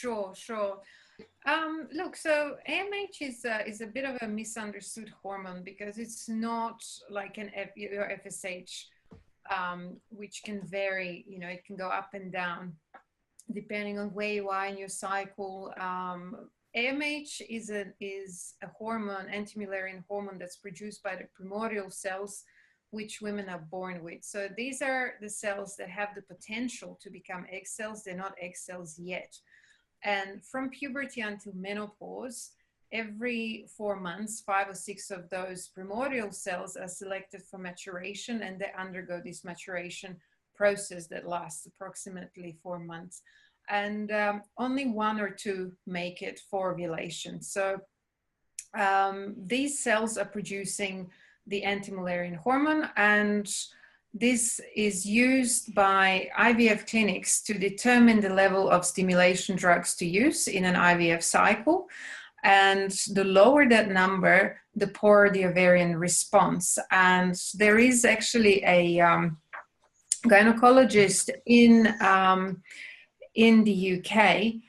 Sure, sure. Look, so AMH is a bit of a misunderstood hormone because it's not like your FSH, which can vary. You know, it can go up and down depending on where you are in your cycle. AMH is a hormone, anti-Mullerian hormone, that's produced by the primordial cells, which women are born with. So these are the cells that have the potential to become egg cells. They're not egg cells yet. And from puberty until menopause, every 4 months, 5 or 6 of those primordial cells are selected for maturation, and they undergo this maturation process that lasts approximately 4 months. And only 1 or 2 make it for ovulation. So these cells are producing the anti-Mullerian hormone, and this is used by IVF clinics to determine the level of stimulation drugs to use in an IVF cycle. And the lower that number, the poorer the ovarian response. And there is actually a gynecologist in the UK,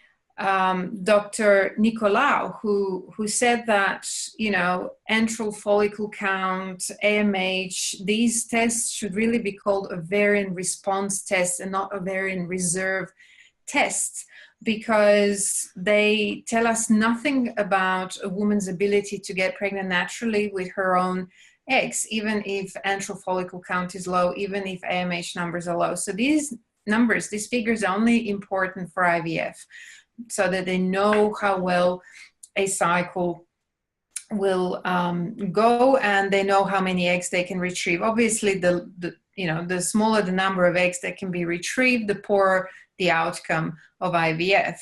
Dr. Nicolau, who said that, you know, antral follicle count, AMH, these tests should really be called ovarian response tests and not ovarian reserve tests, because they tell us nothing about a woman's ability to get pregnant naturally with her own eggs, even if antral follicle count is low, even if AMH numbers are low. So these numbers, these figures are only important for IVF, so that they know how well a cycle will go, and they know how many eggs they can retrieve. Obviously, the smaller the number of eggs that can be retrieved, the poorer the outcome of IVF.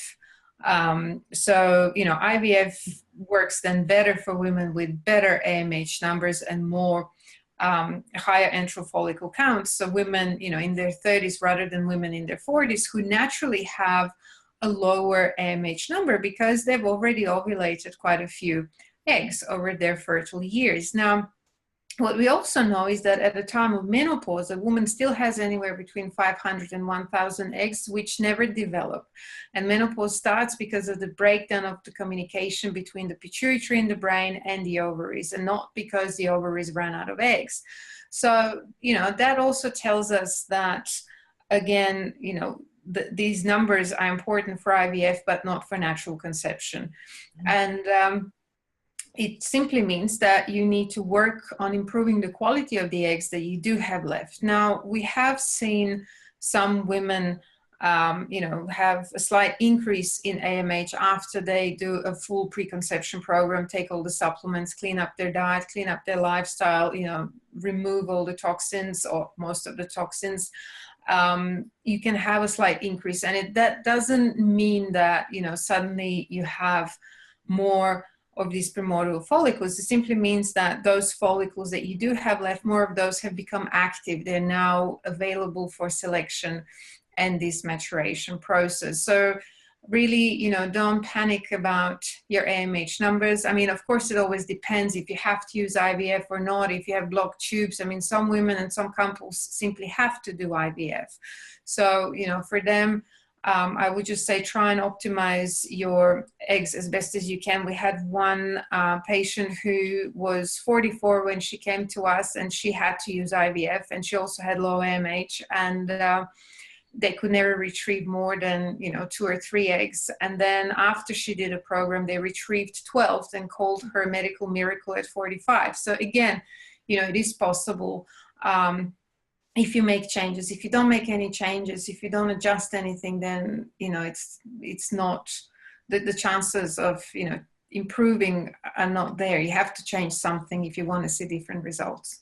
So, you know, IVF works then better for women with better AMH numbers and more higher antral follicle counts. So women, you know, in their 30s rather than women in their 40s, who naturally have a lower AMH number because they've already ovulated quite a few eggs over their fertile years. Now, what we also know is that at the time of menopause, a woman still has anywhere between 500 and 1,000 eggs, which never develop. And menopause starts because of the breakdown of the communication between the pituitary in the brain and the ovaries, and not because the ovaries ran out of eggs. So, you know, that also tells us that, again, you know, these numbers are important for IVF, but not for natural conception. And it simply means that you need to work on improving the quality of the eggs that you do have left. Now, we have seen some women, you know, have a slight increase in AMH after they do a full preconception program, take all the supplements, clean up their diet, clean up their lifestyle, you know, remove all the toxins or most of the toxins. You can have a slight increase, and that doesn't mean that, you know, suddenly you have more of these primordial follicles. It simply means that those follicles that you do have left, more of those have become active. They're now available for selection and this maturation process. So really, you know, don't panic about your AMH numbers. I mean, of course, it always depends if you have to use IVF or not, if you have blocked tubes. I mean, some women and some couples simply have to do IVF. So, you know, for them, I would just say try and optimize your eggs as best as you can. We had one patient who was 44 when she came to us, and she had to use IVF, and she also had low AMH, and they could never retrieve more than, you know, 2 or 3 eggs. And then after she did a program, they retrieved 12 and called her a medical miracle at 45. So again, you know, it is possible. If you make changes. If you don't make any changes, if you don't adjust anything, then, you know, it's not, the chances of, you know, improving are not there. You have to change something if you want to see different results.